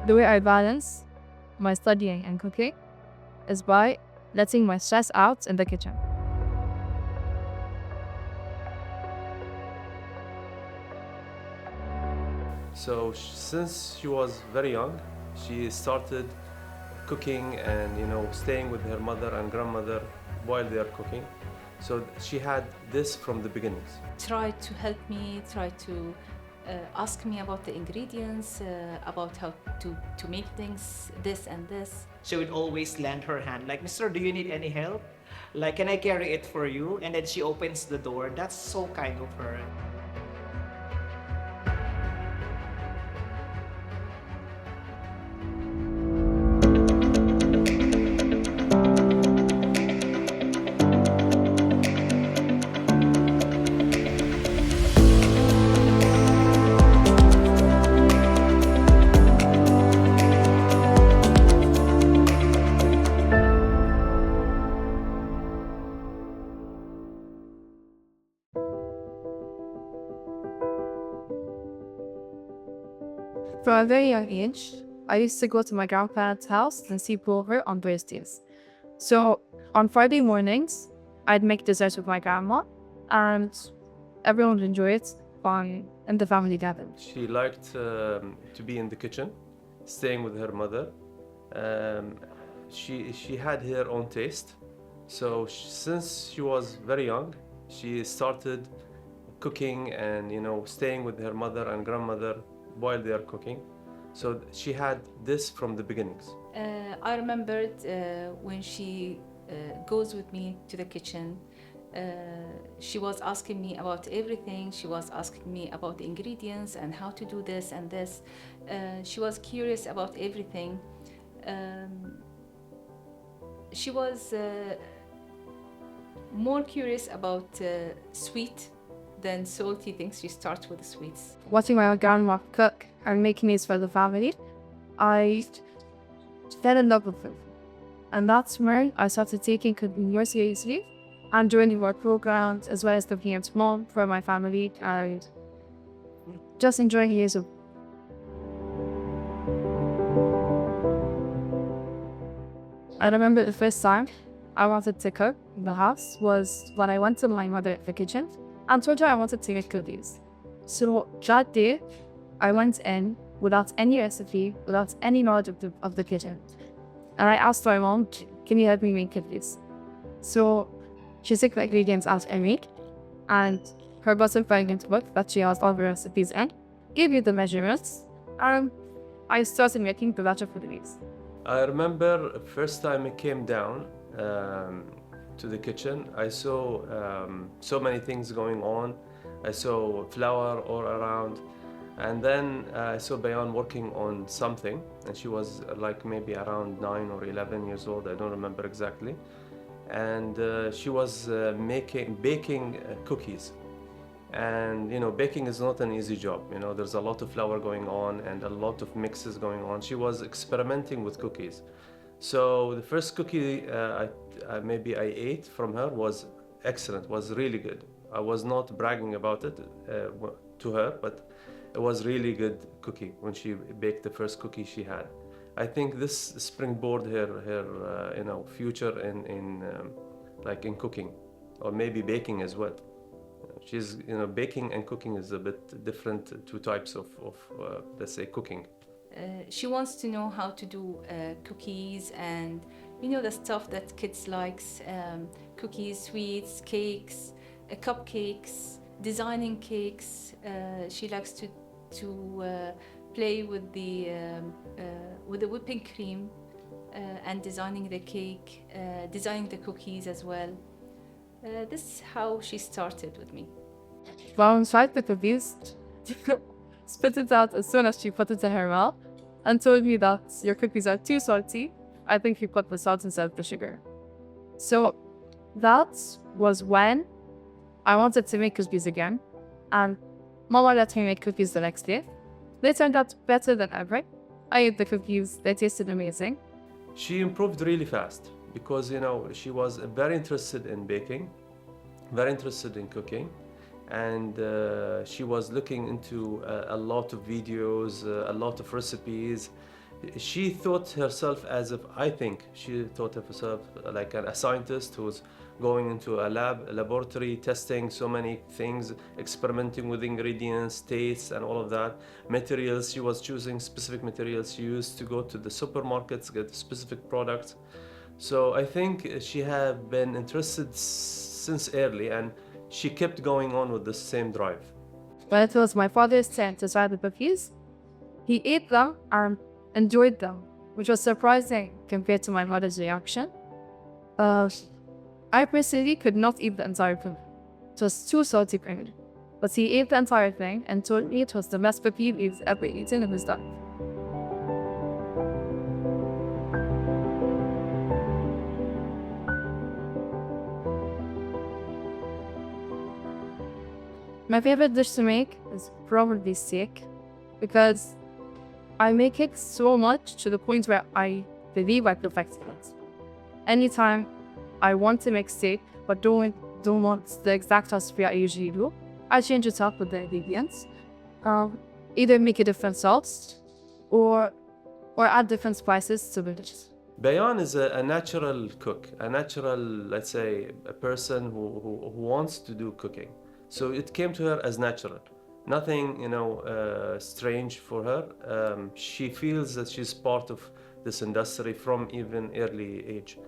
The way I balance my studying and cooking is by letting my stress out in the kitchen. So since she was very young, she started cooking and staying with her mother and grandmother while they are cooking. So she had this from the beginnings. Try to help me, try to ask me about the ingredients, about how to make things, this and this. She would always lend her hand, like, Mister, do you need any help? Like, can I carry it for you? And then she opens the door. That's so kind of her. From a very young age, I used to go to my grandparents' house and sleep over on Thursdays. So on Friday mornings, I'd make dessert with my grandma, and everyone would enjoy it fun in the family gathering. She liked to be in the kitchen, staying with her mother. She had her own taste. So since she was very young, she started cooking and staying with her mother and grandmother while they are cooking. So she had this from the beginnings. I remembered when she goes with me to the kitchen. She was asking me about everything. She was asking me about the ingredients and how to do this and this. She was curious about everything. She was more curious about sweet than salty things. She starts with the sweets. Watching my grandma cook and making these for the family, I fell in love with food. And that's when I started taking cooking more seriously and joining more programs, as well as cooking at home for my family and just enjoying years of. I remember the first time I wanted to cook in the house was when I went to my mother in the kitchen and told her I wanted to make cookies. So that day, I went in without any recipe, without any knowledge of the kitchen. And I asked my mom, can you help me make cookies? So she took the ingredients out and made, and her butterfingers book that she has all the recipes in, gave you the measurements, and I started making the batch of cookies. I remember first time I came down to the kitchen, I saw so many things going on. I saw flour all around, and then I saw Bayan working on something, and she was like maybe around 9 or 11 years old, I don't remember exactly. And she was baking cookies. And baking is not an easy job. There's a lot of flour going on and a lot of mixes going on. She was experimenting with cookies. So the first cookie I ate from her was excellent, was really good. I was not bragging about it to her, but it was really good cookie when she baked the first cookie she had. I think this springboard her future in cooking, or maybe baking as well. She's baking and cooking is a bit different, two types of let's say cooking. She wants to know how to do cookies and the stuff that kids likes, cookies, sweets, cakes, cupcakes, designing cakes. She likes to play with the whipping cream and designing the cake, designing the cookies as well. This is how she started with me. Mom tried the cookies, spit it out as soon as she put it in her mouth, and told me that your cookies are too salty. I think you put the salt instead of the sugar. So that was when I wanted to make cookies again, and Mama let me make cookies the next day. They turned out better than ever. I ate the cookies, they tasted amazing. She improved really fast because she was very interested in baking, very interested in cooking, and she was looking into a lot of videos, a lot of recipes. She thought herself as if, I think she thought of herself like a scientist who's going into a laboratory, testing so many things, experimenting with ingredients, tastes, and all of that. Materials, she was choosing specific materials. She used to go to the supermarkets, get specific products. So I think she had been interested since early, and she kept going on with the same drive. When it was my father's turn to try the cookies, he ate them and enjoyed them, which was surprising compared to my mother's reaction. I personally could not eat the entire cookie. It was too salty for me. But he ate the entire thing and told me it was the best cookie he's ever eaten in his life. My favorite dish to make is probably steak, because I make it so much to the point where I believe I perfected it. Anytime I want to make steak but don't want the exact recipe I usually do, I change it up with the ingredients. Either make a different sauce or add different spices to the dish. Bayan is a natural cook, a natural, let's say, a person who wants to do cooking. So it came to her as natural. Nothing, strange for her. She feels that she's part of this industry from even early age.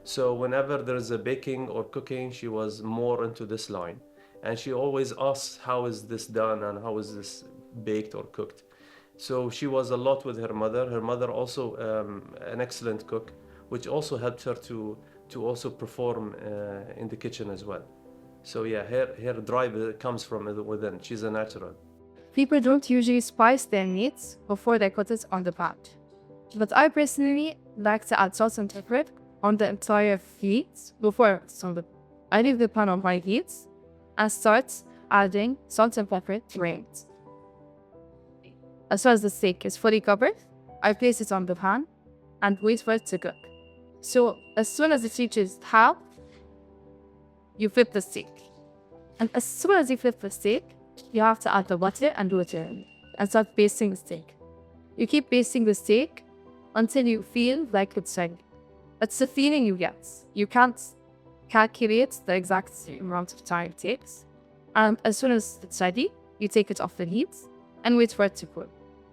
So whenever there's a baking or cooking, she was more into this line. And she always asks, how is this done and how is this baked or cooked? So she was a lot with her mother. Her mother also an excellent cook, which also helped her to also perform in the kitchen as well. So yeah, her drive comes from within. She's a natural. People don't usually spice their meats before they put it on the pot. But I personally like to add salt and pepper on the entire meat before it's on the pot. I leave the pan on high heat and start adding salt and pepper to it. As soon as the steak is fully covered, I place it on the pan and wait for it to cook. So as soon as it reaches half, you flip the steak. And as soon as you flip the steak, you have to add the butter and water and start basting the steak. You keep basting the steak until you feel like it's ready. It's the feeling you get. You can't calculate the exact amount of time it takes. And as soon as it's ready, you take it off the heat and wait for it to cool.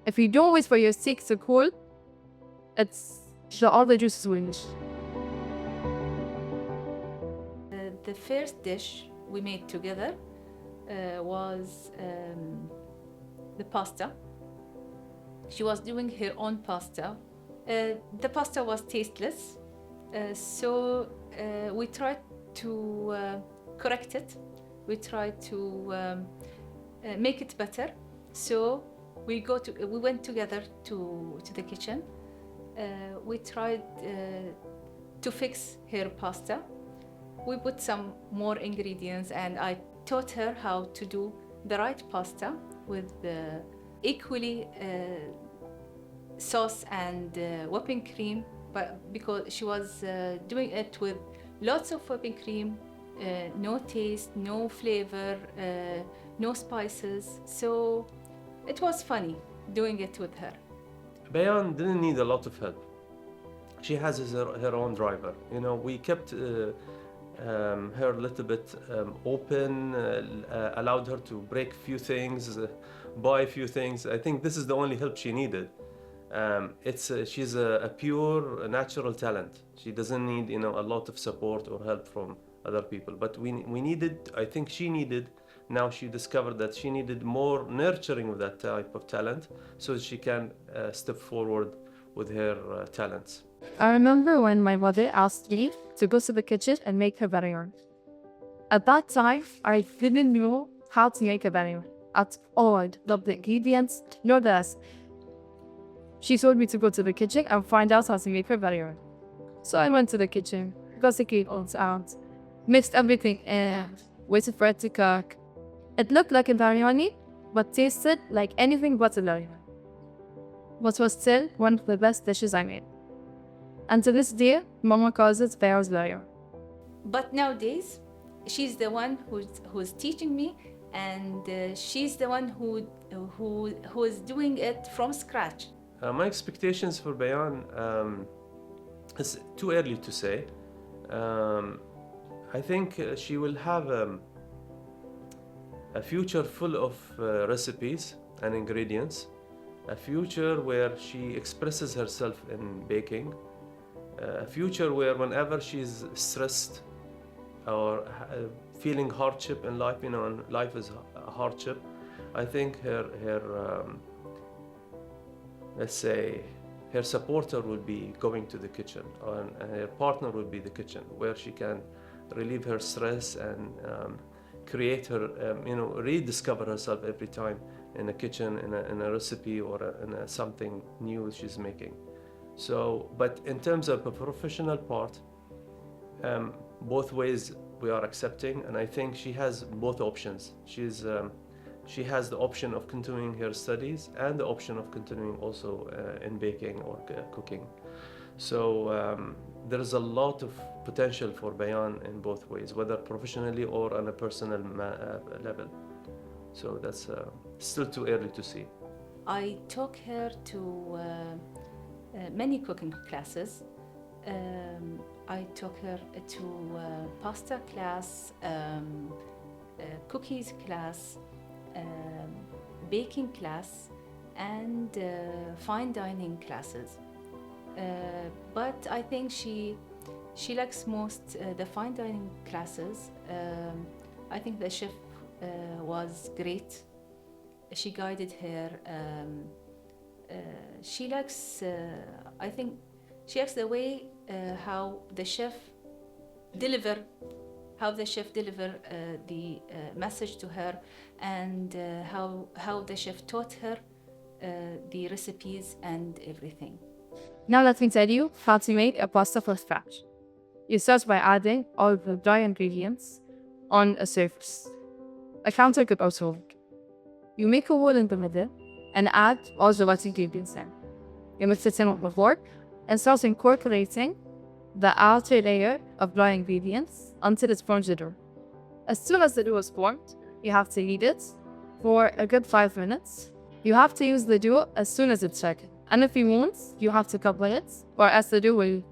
If you don't wait for your steak to cool, all the juices will leach. The first dish we made together was the pasta. She was doing her own pasta. The pasta was tasteless, so we tried to correct it. We tried to make it better. So we went together to the kitchen. We tried to fix her pasta. We put some more ingredients, and I taught her how to do the right pasta with equally sauce and whipping cream, but because she was doing it with lots of whipping cream, no taste, no flavor, no spices. So it was funny doing it with her. Bayan didn't need a lot of help. She has her own driver. We kept her a little bit open, allowed her to break a few things, buy a few things. I think this is the only help she needed. She's a pure natural talent. She doesn't need a lot of support or help from other people. But we needed, I think she needed, now she discovered that she needed more nurturing with that type of talent so that she can step forward with her talents. I remember when my mother asked me to go to the kitchen and make her biryani. At that time, I didn't know how to make a biryani at all. Not the ingredients, nor the rest. She told me to go to the kitchen and find out how to make her biryani. So I went to the kitchen, got the ingredients out, mixed everything in, waited for it to cook. It looked like a biryani, but tasted like anything but a biryani. But was still one of the best dishes I made. And to this day, Mama calls it Bear's biryani. But nowadays, she's the one who's teaching me, and she's the one who is doing it from scratch. My expectations for Bayan, it's too early to say. I think she will have a future full of recipes and ingredients, a future where she expresses herself in baking, a future where whenever she's stressed or feeling hardship in life, and life is a hardship, I think her let's say her supporter will be going to the kitchen, and her partner will be the kitchen, where she can relieve her stress and create her, rediscover herself every time in a kitchen, in a recipe, or in something new she's making. So, but in terms of the professional part, both ways we are accepting, and I think she has both options. She has the option of continuing her studies and the option of continuing also in baking or cooking. So there is a lot of potential for Bayan in both ways, whether professionally or on a personal level. So that's still too early to see. I took her to many cooking classes. I took her to pasta class, cookies class, baking class, and fine dining classes. But I think she likes most the fine dining classes. I think the chef was great. She guided her. She likes. I think she likes the way how the chef deliver the message to her, and how the chef taught her the recipes and everything. Now let me tell you how to make a pasta from scratch. You start by adding all the dry ingredients on a surface. A counter could also work. You make a hole in the middle and add all the wet ingredients in. You mix it in with the fork and start incorporating the outer layer of dry ingredients until it forms the dough. As soon as the dough is formed, you have to heat it for a good 5 minutes. You have to use the dough as soon as it's ready. And if you won't, you have to cover it, or else the dough will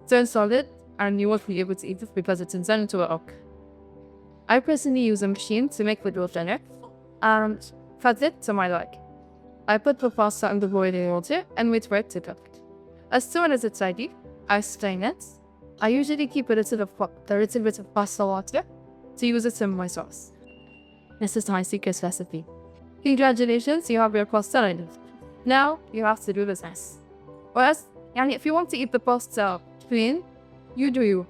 turn solid and you won't be able to eat it because it's turned into a rock. I personally use a machine to make the dough thinner and cut it to my liking. I put the pasta in the boiling water and wait for it to cook. As soon as it's ready, I strain it. I usually keep a little bit of pasta water to use it in my sauce. This is my secret recipe. Congratulations, you have your pasta ready. Now you have to do the sauce. Or else, if you want to eat the pasta plain, you do you.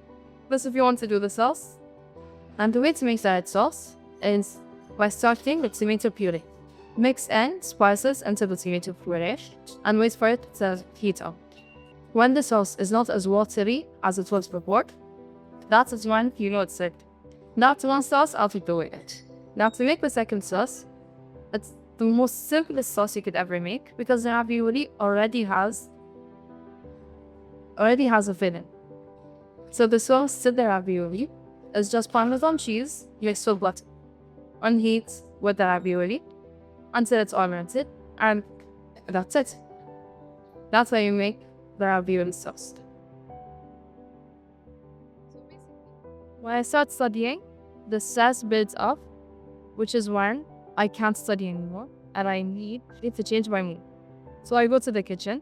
But if you want to do the sauce, and the way to make the red sauce is by starting with tomato puree. Mix in spices into the tomato puree and wait for it to heat up. When the sauce is not as watery as it was before, that is when you know it's ready. That's one sauce out of the way. Now to make the second sauce, it's the most simplest sauce you could ever make because the ravioli already has a filling. So the sauce to the ravioli is just Parmesan cheese mixed with butter on heat with the ravioli until it's all melted, and that's it. That's how you make the ravioli sauce. When I start studying, the stress builds up, which is when I can't study anymore and I need to change my mood. So I go to the kitchen,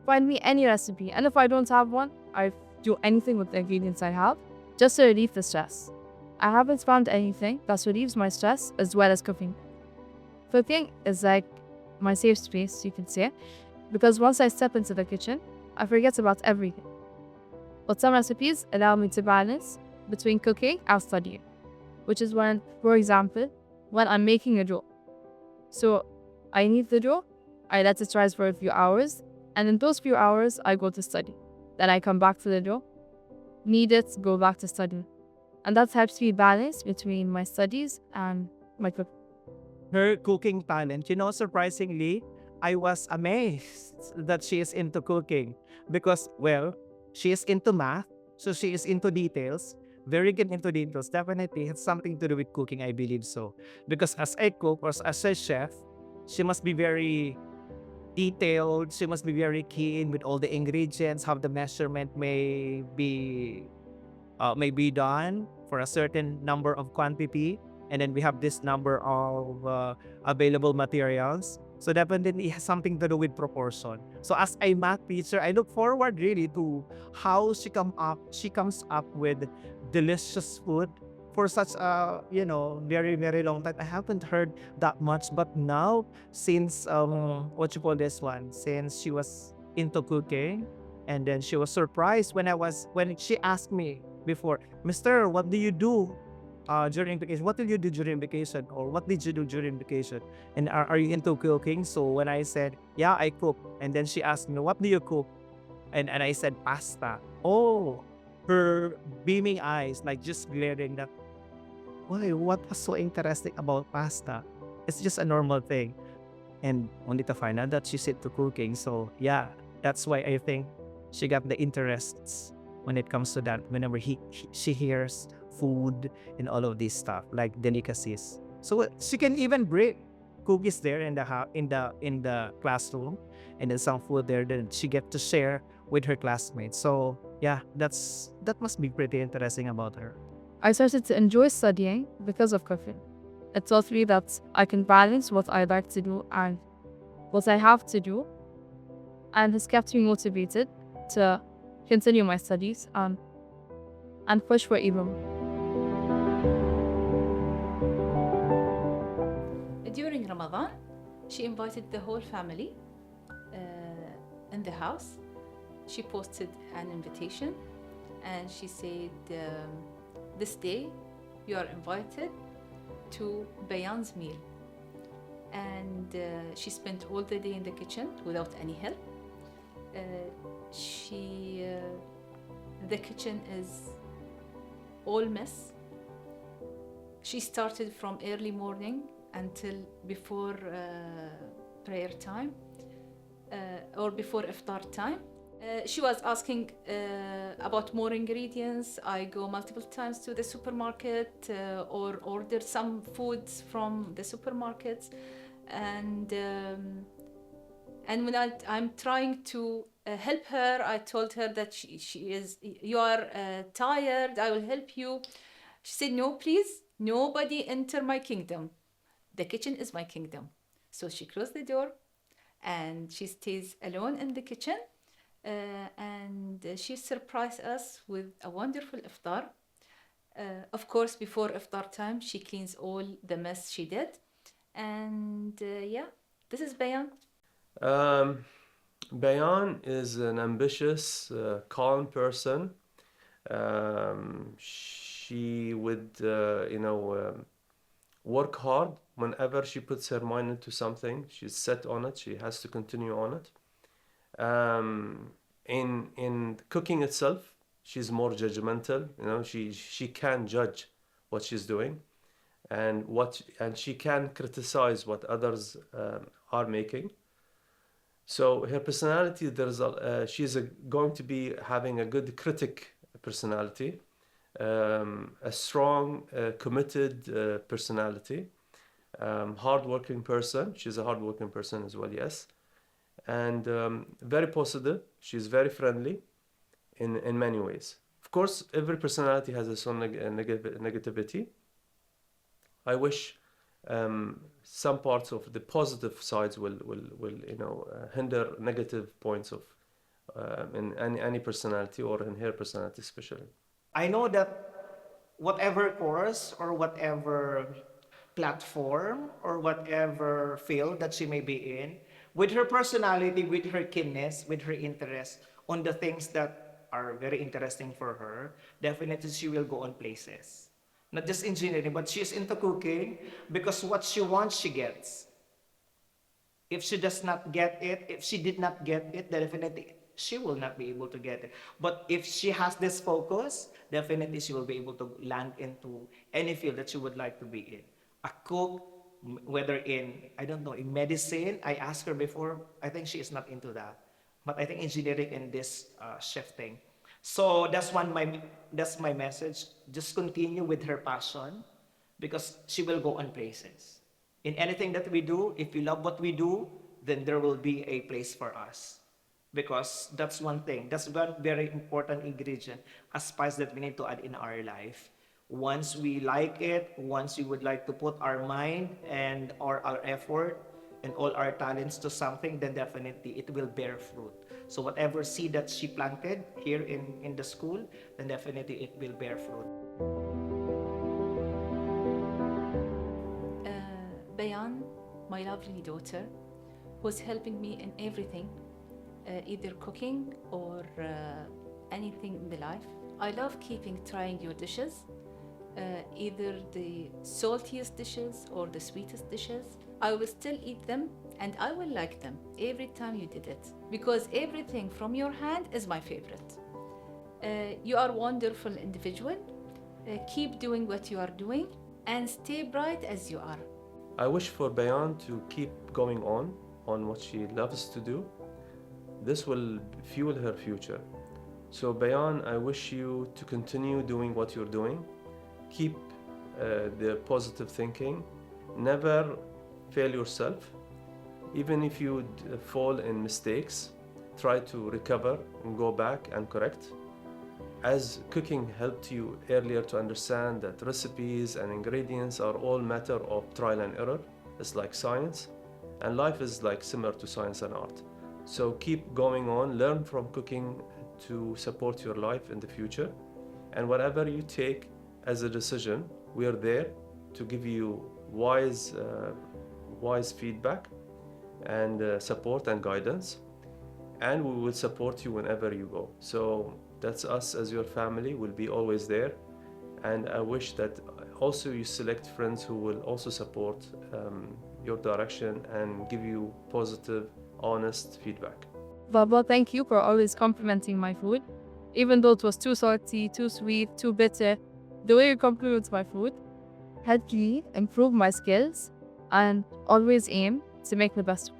find me any recipe, and if I don't have one, I do anything with the ingredients I have just to relieve the stress. I haven't found anything that relieves my stress as well as cooking. Cooking is like my safe space, you can say, because once I step into the kitchen, I forget about everything. But some recipes allow me to balance between cooking and studying, which is when, for example, when I'm making a dough. So I knead the dough, I let it rise for a few hours, and in those few hours, I go to study. Then I come back to the dough, knead it, go back to study. And that helps me balance between my studies and my cooking. Her cooking talent, surprisingly, I was amazed that she is into cooking because, well, she is into math, so she is into details, very good into details. Definitely has something to do with cooking, I believe so. Because as a cook or as a chef, she must be very detailed. She must be very keen with all the ingredients, how the measurement may be done for a certain number of quantity, and then we have this number of available materials. So definitely it has something to do with proportion. So as a math teacher, I look forward really to how she comes up with delicious food for such a very very long time. I haven't heard that much, but now since what you call this one, since she was into cooking, and then she was surprised when she asked me before, Mister, what do you do during vacation? What did you do during vacation? Or what did you do during vacation? And are you into cooking? So when I said, yeah, I cook. And then she asked me, what do you cook? And I said, pasta. Oh, her beaming eyes, like just glaring that, why, what was so interesting about pasta? It's just a normal thing. And only to find out that she's into cooking. So yeah, that's why I think she got the interests when it comes to that. Whenever she hears food and all of this stuff like delicacies, so she can even bring cookies there in the in the classroom, and then some food there that she get to share with her classmates. So yeah, that must be pretty interesting about her. I started to enjoy studying because of cooking. It taught me that I can balance what I like to do and what I have to do, and has kept me motivated to continue my studies and push for even more. During Ramadan, she invited the whole family in the house. She posted an invitation and she said, this day you are invited to Bayan's meal. And she spent all the day in the kitchen without any help. The kitchen is all mess. She started from early morning until before prayer time or before iftar time. She was asking about more ingredients. I go multiple times to the supermarket or order some foods from the supermarkets, and when I'm trying to help her, I told her that you are tired, I will help you. She said, no, please, nobody enter my kingdom. The kitchen is my kingdom. So she closed the door and she stays alone in the kitchen. And she surprised us with a wonderful iftar. Of course, before iftar time, she cleans all the mess she did. And yeah, this is Bayan. Bayan is an ambitious, calm person. She would, work hard whenever she puts her mind into something. She's set on it. She has to continue on it. In cooking itself, she's more judgmental. She can judge what she's doing, and she can criticize what others are making. So her personality, she's going to be having a good critic personality, a strong, committed personality, hardworking person. She's a hardworking person as well, yes, and very positive. She's very friendly in many ways. Of course, every personality has its own negativity. I wish some parts of the positive sides will hinder negative points of in any personality, or in her personality especially. I know that whatever course or whatever platform or whatever field that she may be in, with her personality, with her keenness, with her interest on the things that are very interesting for her, definitely she will go on places. Not just engineering, but she's into cooking because what she wants, she gets. If she does not get it, if she did not get it, definitely she will not be able to get it. But if she has this focus, definitely she will be able to land into any field that she would like to be in. A cook, whether in, I don't know, in medicine, I asked her before, I think she is not into that. But I think engineering and this shifting. So that's my message. Just continue with her passion because she will go on places. In anything that we do, if we love what we do, then there will be a place for us. Because that's one thing, that's one very important ingredient, a spice that we need to add in our life. Once we like it, once we would like to put our mind and or our effort and all our talents to something, then definitely it will bear fruit. So whatever seed that she planted here in the school, then definitely it will bear fruit. Bayan, my lovely daughter, was helping me in everything, either cooking or anything in the life. I love trying your dishes, either the saltiest dishes or the sweetest dishes. I will still eat them and I will like them every time you did it, because everything from your hand is my favorite. You are a wonderful individual. Keep doing what you are doing and stay bright as you are. I wish for Bayan to keep going on what she loves to do. This will fuel her future. So Bayan, I wish you to continue doing what you're doing. Keep the positive thinking. Never fail yourself. Even if you fall in mistakes, try to recover and go back and correct. As cooking helped you earlier to understand that recipes and ingredients are all matter of trial and error, it's like science, and life is like similar to science and art. So keep going on, learn from cooking to support your life in the future, and whatever you take as a decision, we are there to give you wise feedback and support and guidance, and we will support you whenever you go. So that's us as your family, will be always there, and I wish that also you select friends who will also support your direction and give you positive, honest feedback. Baba, thank you for always complimenting my food. Even though it was too salty, too sweet, too bitter, the way you compliment my food helped me improve my skills and always aim to make the best.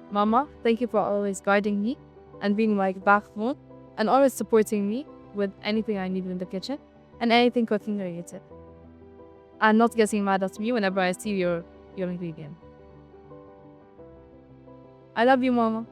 Mama, thank you for always guiding me and being my backbone and always supporting me with anything I need in the kitchen and anything cooking related. And not getting mad at me whenever I see your ingredient. I love you, Mama.